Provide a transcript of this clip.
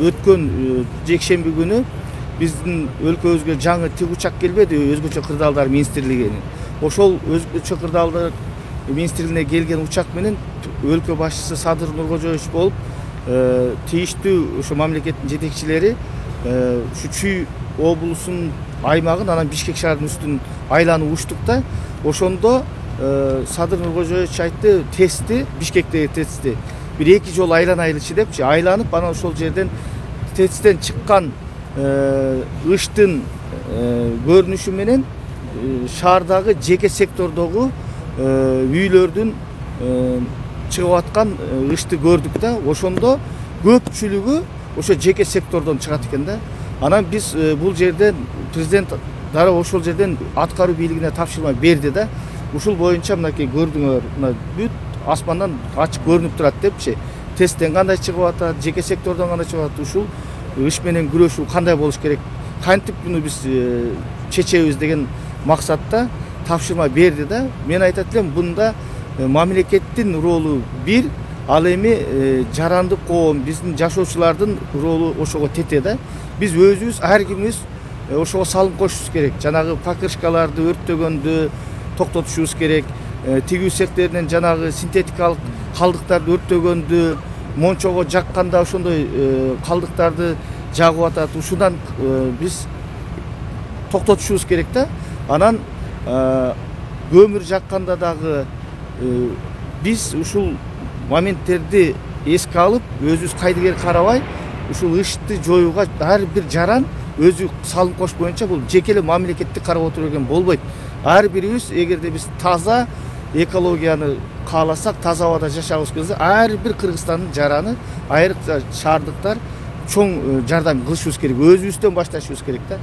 өткөн жекшемби күнү биздин өлкөбүзгө жаңы тик учак келбеди, өзгөчө кырдаалдар министрлигинин. Ошол өзгөчө кырдаалдар министрлигине келген учак менен өлкө башчысы Садыр Нуркожоевич болуп, тийиштүү ошо мамлекеттин жетекчилери ушу Чүй облусунун аймагын, анан Бишкек шаарынын үстүн айланып учтук да. Ошондо Садыр Нуркожоевич айтты, тестти, Бишкектеги тестти бир 2 жолу айланайлычы депчи, айланып, анан ошол жерден тесттен чыккан ыштын көрүнүшү менен шаардагы жеке сектордогу үйлөрдүн чыгып аткан ышты көрдүк да. Ошондо көпчүлүгү ошо жеке сектордон чыгат экен да. Анан биз бул жерден президент дароо ошол жерден аткаруу бийлигине тапшырма берди да. Ушул боюнча мынакей көрдүңөр, мына бүт асмандан ачык көрүнүп турат депчи. Тесттен кандай чыгып атат, жеке сектордон кандай чыгып атат, ушул иш менен күрөшүү кандай болуш керек, кантип буну биз чечебиз деген максатта тапшырма берди да. Мен айтат элем, бунда мамлекеттин ролу бир, ал эми жарандык коом, биздин жашоочулардын ролу ошого тете да. Биз өзүбүз ар кимибиз ошого салым кошушубуз керек. Жанагы покрышкаларды өрттөгөндү токтотушубуз керек. Тигүү цехтеринен жанагы синтетикалык калдыктарды өрттөгөндү, мончого жакканда ошондой калдыктарды жагып атат. Ушундан биз токтотушубуз керек да. Анан көмүр жакканда дагы биз ушул моменттерди эске алып, өзүбүз кайдыгер карабай, ушул ышты жоюуга ар бир жаран өзү салым кош боюнча бул жеке эле мамлекетти карап отура берген болбойт. Ар бирибиз эгерде биз таза экологияны кааласак, таза абада жашагыбыз келсе, ар бир Кыргызстандын жараны, айрыкча шаардыктар чоң жардам кылышыбыз керек, өзүбүздөн башташыбыз керек да.